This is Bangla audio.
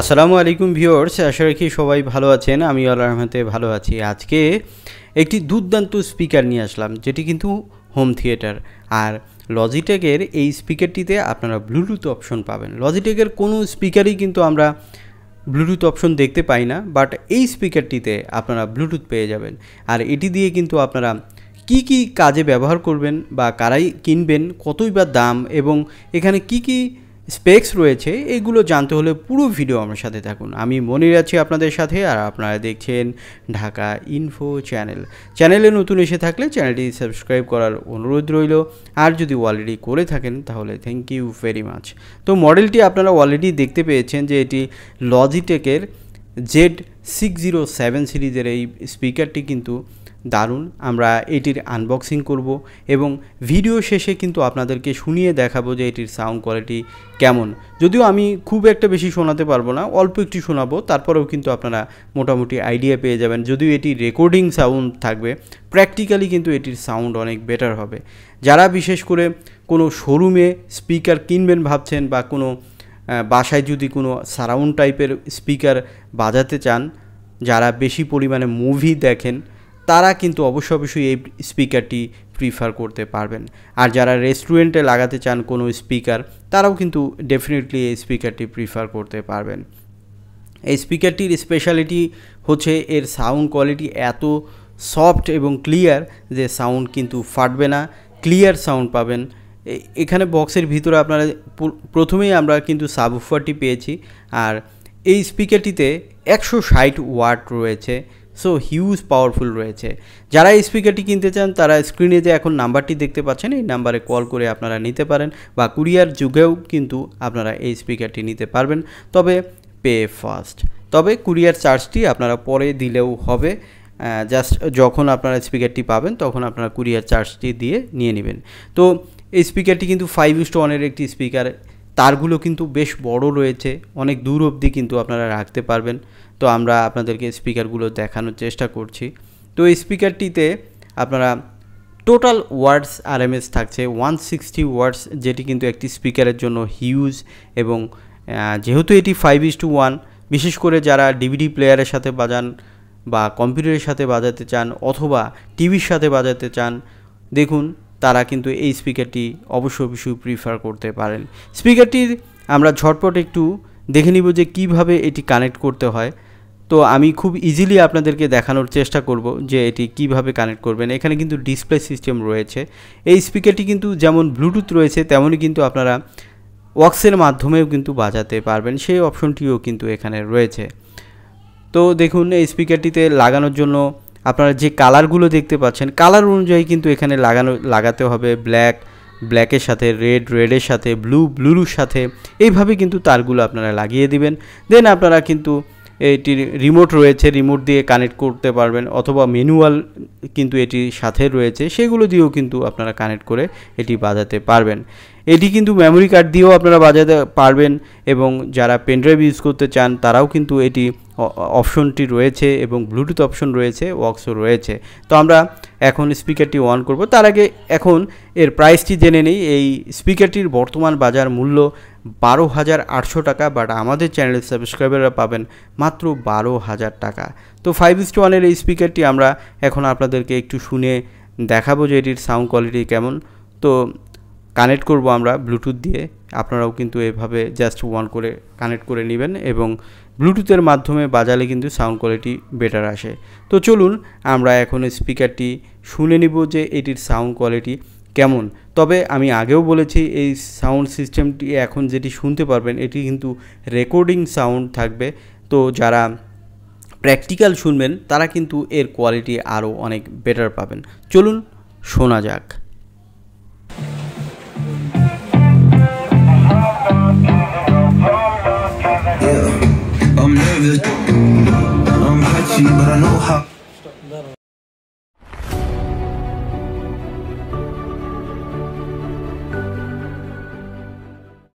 আসসালামু আলাইকুম ভিউয়ার্স, আশা রাখি সবাই ভালো আছেন। আমি আল্লাহর রহমতে ভালো আছি। আজকে একটি দুর্দান্ত স্পিকার নিয়ে আসলাম, যেটি কিন্তু হোম থিয়েটার। আর লজিটেকের এই স্পিকারটিতে আপনারা ব্লুটুথ অপশন পাবেন। লজিটেকের কোনো স্পিকারই কিন্তু আমরা ব্লুটুথ অপশন দেখতে পাই না, বাট এই স্পিকারটিতে আপনারা ব্লুটুথ পেয়ে যাবেন। আর এটি দিয়ে কিন্তু আপনারা কি কি কাজে ব্যবহার করবেন বা কারাই কিনবেন, কতই বা দাম এবং এখানে কি কি স্পেক্স রয়েছে, এগুলো জানতে হলে পুরো ভিডিও আমার সাথে থাকুন। আমি মনির আছি আপনাদের সাথে, আর আপনারা দেখছেন ঢাকা ইনফো চ্যানেলে নতুন এসে থাকলে চ্যানেলটি সাবস্ক্রাইব করার অনুরোধ রইল। আর যদি অলরেডি করে থাকেন তাহলে থ্যাংক ইউ ভেরি মাচ। তো মডেলটি আপনারা অলরেডি দেখতে পেয়েছেন যে এটি লজিটেকের z607 সিরিজের এই স্পিকারটি কিন্তু দারুণ। আমরা এটির আনবক্সিং করব এবং ভিডিও শেষে কিন্তু আপনাদেরকে শুনিয়ে দেখাবো যে এটির সাউন্ড কোয়ালিটি কেমন। যদিও আমি খুব একটা বেশি শোনাতে পারবো না, অল্প একটু শোনাবো, তারপরেও কিন্তু আপনারা মোটামুটি আইডিয়া পেয়ে যাবেন। যদিও এটি রেকর্ডিং সাউন্ড থাকবে, প্র্যাকটিক্যালি কিন্তু এটির সাউন্ড অনেক বেটার হবে। যারা বিশেষ করে কোনো শোরুমে স্পিকার কিনবেন ভাবছেন বা কোনো বাসায় যদি কোনো সারাউন্ড টাইপের স্পিকার বাজাতে চান, যারা বেশি পরিমাণে মুভি দেখেন, তারা কিন্তু অবশ্যই এই স্পিকারটি প্রিফার করতে পারবেন। আর যারা রেস্টুরেন্টে লাগাতে চান কোনো স্পিকার, তারাও কিন্তু ডেফিনেটলি এই স্পিকারটি প্রিফার করতে পারবেন। এই স্পিকারটির স্পেশালিটি হচ্ছে এর সাউন্ড কোয়ালিটি এত সফট এবং ক্লিয়ার যে সাউন্ড কিন্তু ফাটবে না, ক্লিয়ার সাউন্ড পাবেন। এখানে বক্সের ভিতরে আপনারা প্রথমেই আমরা কিন্তু সাবউফারটি পেয়েছি। আর এই স্পিকারটিতে 160 ওয়াট রয়েছে, সো হিউজ পাওয়ারফুল রয়েছে। যারা এই স্পিকারটি কিনতে চান তারা স্ক্রিনে যে এখন নাম্বারটি দেখতে পাচ্ছেন, এই নাম্বারে কল করে আপনারা নিতে পারেন, বা কুরিয়ার যুগেও কিন্তু আপনারা এই স্পিকারটি নিতে পারবেন, তবে পে ফার্স্ট। তবে কুরিয়ার চার্জটি আপনারা পরে দিলেও হবে, জাস্ট যখন আপনারা স্পিকারটি পাবেন তখন আপনারা কুরিয়ার চার্জটি দিয়ে নিয়ে নেবেন। তো এই স্পিকারটি কিন্তু 5:1 একটি স্পিকার, তারগুলো কিন্তু বেশ বড় রয়েছে, অনেক দূর অবধি কিন্তু আপনারা রাখতে পারবেন। তো আমরা আপনাদেরকে স্পিকারগুলো দেখানোর চেষ্টা করছি। তো এই স্পিকারটিতে আপনারা টোটাল ওয়াটস আরএমএস থাকছে 160 ওয়াটস, যেটি কিন্তু একটি স্পিকারের জন্য হিউজ। এবং যেহেতু এটি 5:1, বিশেষ করে যারা ডিভিডি প্লেয়ারের সাথে বাজান বা কম্পিউটারের সাথে বাজাতে চান অথবা টিভির সাথে বাজাতে চান, দেখুন তারা কিন্তু এই স্পিকারটি অবশ্যই প্রিফার করতে পারেন। স্পিকারটির আমরা ঝটপট একটু দেখে নিব যে কিভাবে এটি কানেক্ট করতে হয়। তো আমি খুব ইজিলি আপনাদেরকে দেখানোর চেষ্টা করব যে এটি কিভাবে কানেক্ট করবেন। এখানে কিন্তু ডিসপ্লে সিস্টেম রয়েছে। এই স্পিকারটি কিন্তু যেমন ব্লুটুথ রয়েছে, তেমনই কিন্তু আপনারা ওয়াক্সের মাধ্যমেও কিন্তু বাজাতে পারবেন, সেই অপশনটিও কিন্তু এখানে রয়েছে। তো দেখুন এই স্পিকারটিতে লাগানোর জন্য আপনারা যে কালারগুলো দেখতে পাচ্ছেন, কালার অনুযায়ী কিন্তু এখানে লাগাতে হবে। ব্ল্যাকের সাথে রেডের সাথে ব্লুর সাথে, এইভাবে কিন্তু তারগুলো আপনারা লাগিয়ে দিবেন। দেন আপনারা কিন্তু এটির রিমোট রয়েছে, রিমোট দিয়ে কানেক্ট করতে পারবেন, অথবা ম্যানুয়াল কিন্তু এটির সাথে রয়েছে, সেগুলো দিয়েও কিন্তু আপনারা কানেক্ট করে এটি বাজাতে পারবেন। এটি কিন্তু মেমোরি কার্ড দিয়েও আপনারা বাজাতে পারবেন, এবং যারা পেনড্রাইভ ইউজ করতে চান তারাও কিন্তু এটি অপশনটি রয়েছে, এবং ব্লুটুথ অপশন রয়েছে, ওয়াক্সও রয়েছে। তো আমরা এখন স্পিকারটি অন করব। তার আগে এখন এর প্রাইসটি জেনে নেই। এই স্পিকারটির বর্তমান বাজার মূল্য 12,800 টাকা, বাট আমাদের চ্যানেলের সাবস্ক্রাইবাররা পাবেন মাত্র 12,000 টাকা। তো 5:1 এই স্পিকারটি আমরা এখন আপনাদেরকে একটু শুনে দেখাবো যে এটির সাউন্ড কোয়ালিটি কেমন। তো কানেক্ট করব আমরা ব্লুটুথ দিয়ে, আপনারাও কিন্তু এভাবে জাস্ট অন করে কানেক্ট করে নেবেন, এবং ব্লুটুথের মাধ্যমে বাজালে কিন্তু সাউন্ড কোয়ালিটি বেটার আসে। তো চলুন আমরা এখন স্পিকারটি শুনে নিব যে এটির সাউন্ড কোয়ালিটি কেমন। তবে আমি আগেও বলেছি, এই সাউন্ড সিস্টেমটি এখন যেটি শুনতে পারবেন এটি কিন্তু রেকর্ডিং সাউন্ড থাকবে। তো যারা প্র্যাকটিক্যাল শুনবেন তারা কিন্তু এর কোয়ালিটি আরও অনেক বেটার পাবেন। চলুন শোনা যাক। I'm nervous, I'm patchy, but I know how.